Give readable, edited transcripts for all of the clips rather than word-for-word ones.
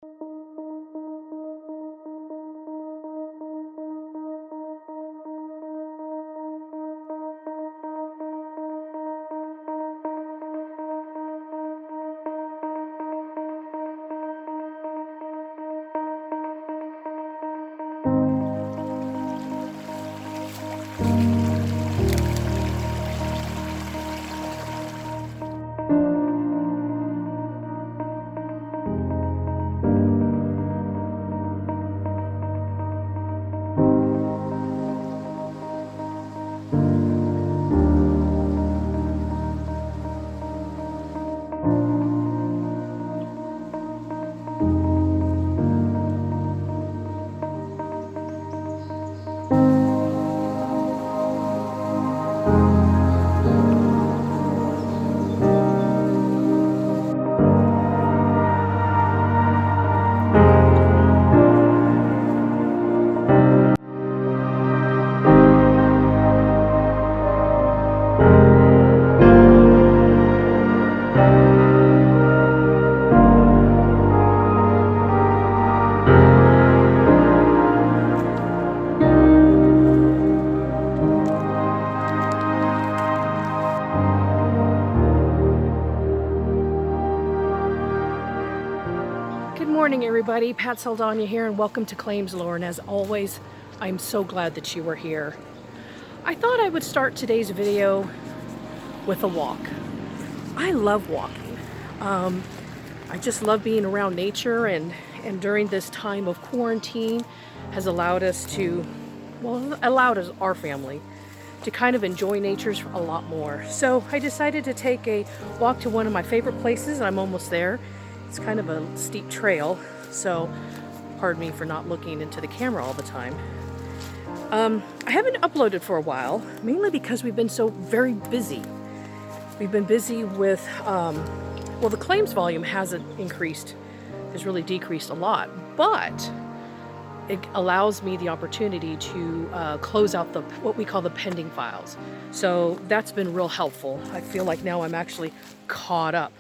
Good morning, everybody. Pat Saldana here, and welcome to Claims Lore. And as always, I'm so glad that you were here. I thought I would start today's video with a walk. I love walking. I just love being around nature, and during this time of quarantine has allowed us to, our family to kind of enjoy nature a lot more. So I decided to take a walk to one of my favorite places, and I'm almost there. It's kind of a steep trail, so pardon me for not looking into the camera all the time. I haven't uploaded for a while, mainly because we've been so very busy. We've been busy with, the claims volume hasn't increased, has really decreased a lot, but it allows me the opportunity to close out what we call the pending files. So that's been real helpful. I feel like now I'm actually caught up.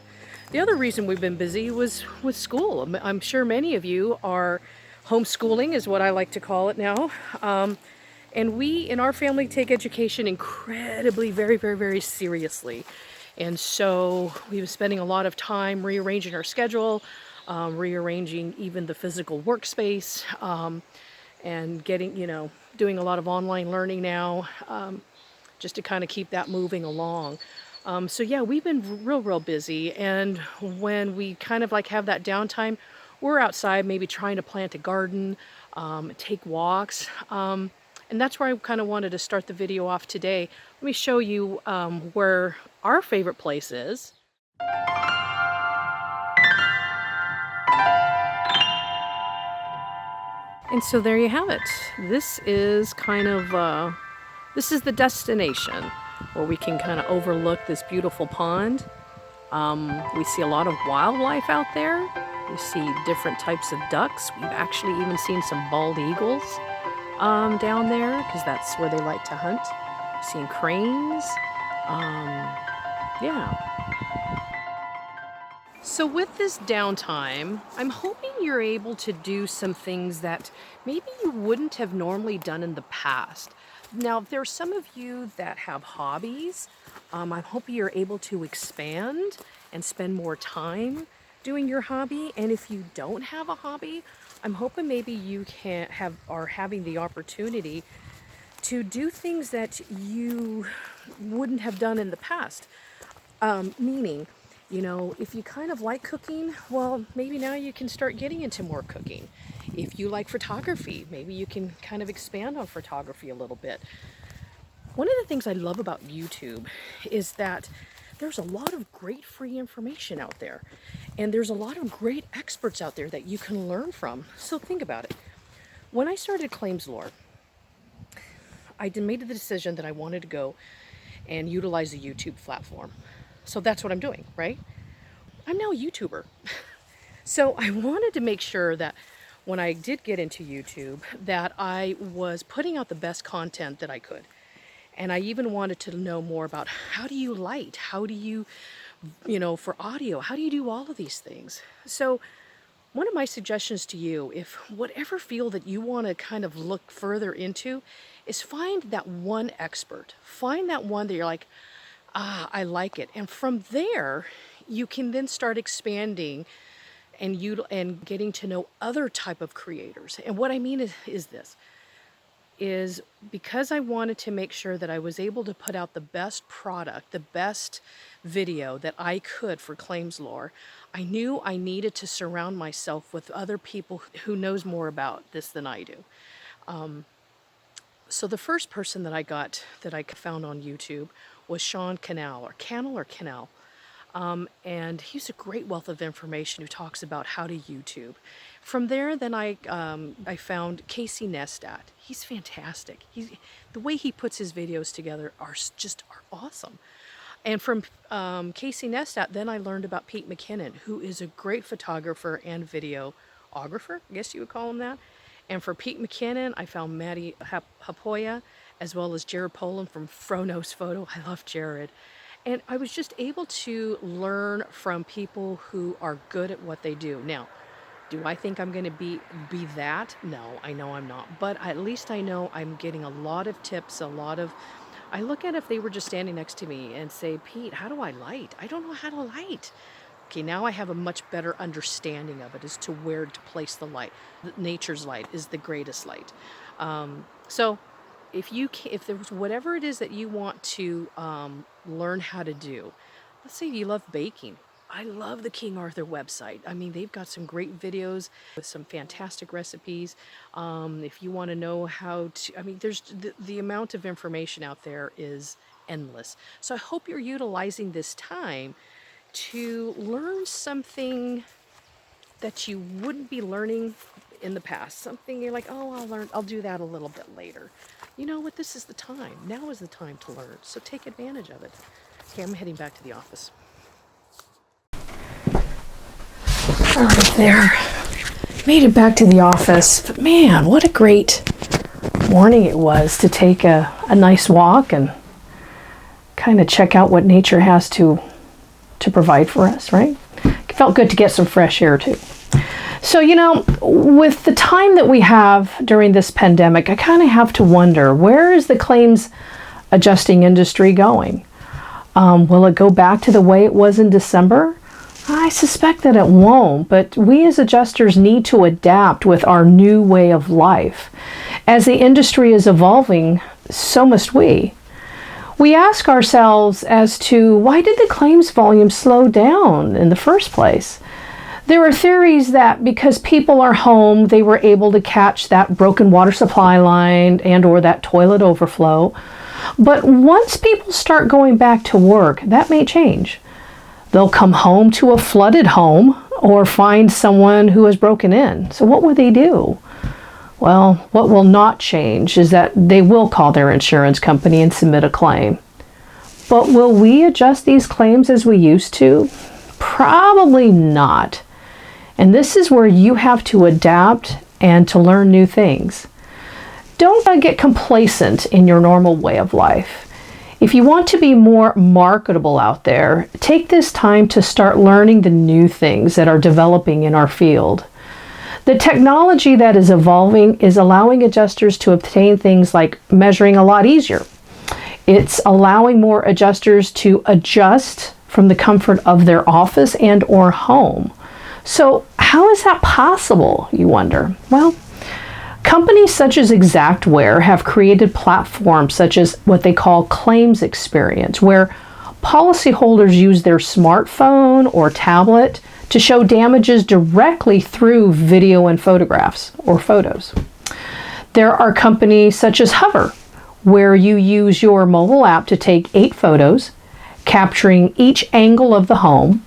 The other reason we've been busy was with school. I'm sure many of you are homeschooling, is what I like to call it now. And we in our family take education incredibly, very, very, very seriously. And so we've been spending a lot of time rearranging our schedule, rearranging even the physical workspace, and getting, doing a lot of online learning now, just to kind of keep that moving along. So yeah, we've been real busy, and when we kind of like have that downtime, we're outside maybe trying to plant a garden, take walks, and that's where I kind of wanted to start the video off today. Let me show you where our favorite place is. And so there you have it. This is kind of, this is the destination where we can kind of overlook this beautiful pond. We see a lot of wildlife out there. We see different types of ducks. We've actually even seen some bald eagles down there, because that's where they like to hunt. We've seen cranes. Yeah. So with this downtime, I'm hoping you're able to do some things that maybe you wouldn't have normally done in the past. Now, if there are some of you that have hobbies, I'm hoping you're able to expand and spend more time doing your hobby. And if you don't have a hobby, I'm hoping maybe you are having the opportunity to do things that you wouldn't have done in the past. Meaning, if you kind of like cooking, well, maybe now you can start getting into more cooking. If you like photography, maybe you can kind of expand on photography a little bit. One of the things I love about YouTube is that there's a lot of great free information out there, and there's a lot of great experts out there that you can learn from. So think about it. When I started Claims Lore, I made the decision that I wanted to go and utilize the YouTube platform. So that's what I'm doing, right? I'm now a YouTuber. So I wanted to make sure that when I did get into YouTube, that I was putting out the best content that I could. And I even wanted to know more about how do you light? How do you, for audio, how do you do all of these things? So One of my suggestions to you, if whatever field that you want to kind of look further into, is find that one expert. Find that one that you're like, I like it. And from there, you can then start expanding and getting to know other type of creators. And what I mean is this, is because I wanted to make sure that I was able to put out the best product, the best video that I could for Claims Lore, I knew I needed to surround myself with other people who knows more about this than I do. So the first person that I found on YouTube was Sean Cannell. And he's a great wealth of information who talks about how to YouTube. From there, then I found Casey Neistat. He's fantastic. The way he puts his videos together are awesome. And from Casey Neistat, then I learned about Pete McKinnon, who is a great photographer and videographer, I guess you would call him that. And for Pete McKinnon, I found Maddie Hapoya, as well as Jared Poland from Fronos Photo. I love Jared. And I was just able to learn from people who are good at what they do. Now, do I think I'm going to be that? No, I know I'm not. But at least I know I'm getting a lot of tips, I look at if they were just standing next to me and say, Pete, how do I light? I don't know how to light. Okay, now I have a much better understanding of it as to where to place the light. Nature's light is the greatest light. So if there was whatever it is that you want to learn how to do, let's say you love baking. I love the King Arthur website. I mean, they've got some great videos with some fantastic recipes. If you want to know how to, I mean, there's the amount of information out there is endless. So I hope you're utilizing this time to learn something that you wouldn't be learning in the past. Something you're like, oh, I'll do that a little bit later. You know what? This is the time. Now is the time to learn. So take advantage of it. Okay, I'm heading back to the office. All right, there. Made it back to the office. But man, what a great morning it was to take a nice walk and kind of check out what nature has to provide for us, right? It felt good to get some fresh air too. So, you know, with the time that we have during this pandemic, I kind of have to wonder, where is the claims adjusting industry going? Will it go back to the way it was in December? I suspect that it won't, but we as adjusters need to adapt with our new way of life. As the industry is evolving, so must we. We ask ourselves as to why did the claims volume slow down in the first place? There are theories that because people are home, they were able to catch that broken water supply line and or that toilet overflow. But once people start going back to work, that may change. They'll come home to a flooded home or find someone who has broken in. So what will they do? Well, what will not change is that they will call their insurance company and submit a claim. But will we adjust these claims as we used to? Probably not. And this is where you have to adapt and to learn new things. Don't get complacent in your normal way of life. If you want to be more marketable out there, take this time to start learning the new things that are developing in our field. The technology that is evolving is allowing adjusters to obtain things like measuring a lot easier. It's allowing more adjusters to adjust from the comfort of their office and or home. So how is that possible, you wonder? Well, companies such as Xactware have created platforms such as what they call Claims Experience, where policyholders use their smartphone or tablet to show damages directly through video and photographs or photos. There are companies such as Hover, where you use your mobile app to take 8 photos, capturing each angle of the home.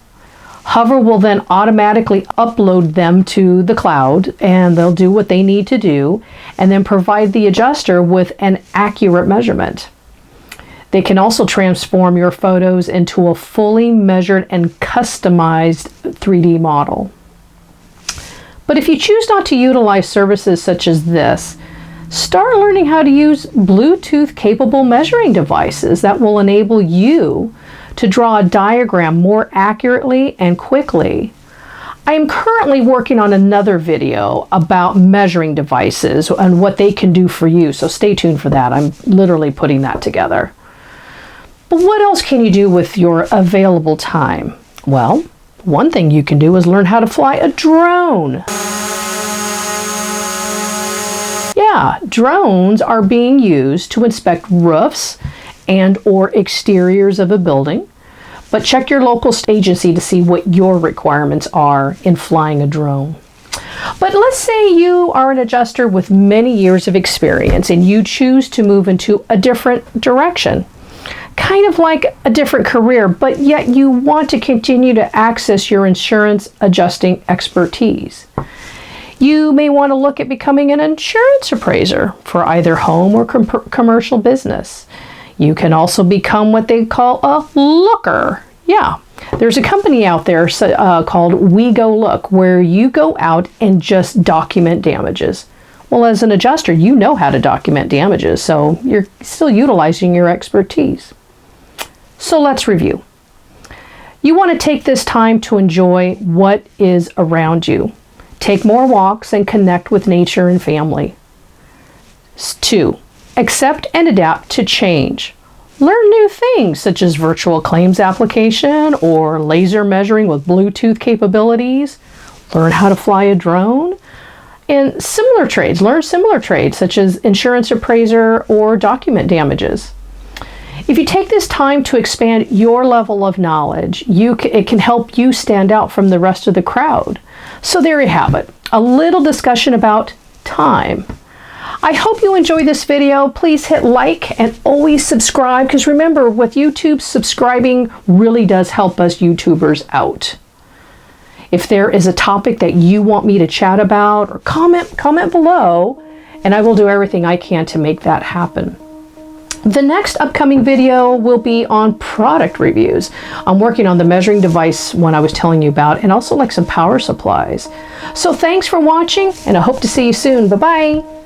Hover will then automatically upload them to the cloud, and they'll do what they need to do, and then provide the adjuster with an accurate measurement. They can also transform your photos into a fully measured and customized 3D model. But if you choose not to utilize services such as this, start learning how to use Bluetooth-capable measuring devices that will enable you to draw a diagram more accurately and quickly. I am currently working on another video about measuring devices and what they can do for you, so stay tuned for that. I'm literally putting that together. But what else can you do with your available time? Well, one thing you can do is learn how to fly a drone. Yeah, drones are being used to inspect roofs and or exteriors of a building. But check your local agency to see what your requirements are in flying a drone. But let's say you are an adjuster with many years of experience and you choose to move into a different direction. Kind of like a different career, but yet you want to continue to access your insurance adjusting expertise. You may want to look at becoming an insurance appraiser for either home or commercial business. You can also become what they call a looker. Yeah, there's a company out there called We Go Look, where you go out and just document damages. Well, as an adjuster, you know how to document damages, so you're still utilizing your expertise. So let's review. You want to take this time to enjoy what is around you. Take more walks and connect with nature and family. 2. Accept and adapt to change. Learn new things such as virtual claims application or laser measuring with Bluetooth capabilities. Learn how to fly a drone. And similar trades. Learn similar trades such as insurance appraiser or document damages. If you take this time to expand your level of knowledge, it can help you stand out from the rest of the crowd. So there you have it, a little discussion about time. I hope you enjoyed this video. Please hit like and always subscribe, because remember, with YouTube, subscribing really does help us YouTubers out. If there is a topic that you want me to chat about, or comment below, and I will do everything I can to make that happen. The next upcoming video will be on product reviews. I'm working on the measuring device one I was telling you about, and also like some power supplies. So thanks for watching, and I hope to see you soon. Bye-bye.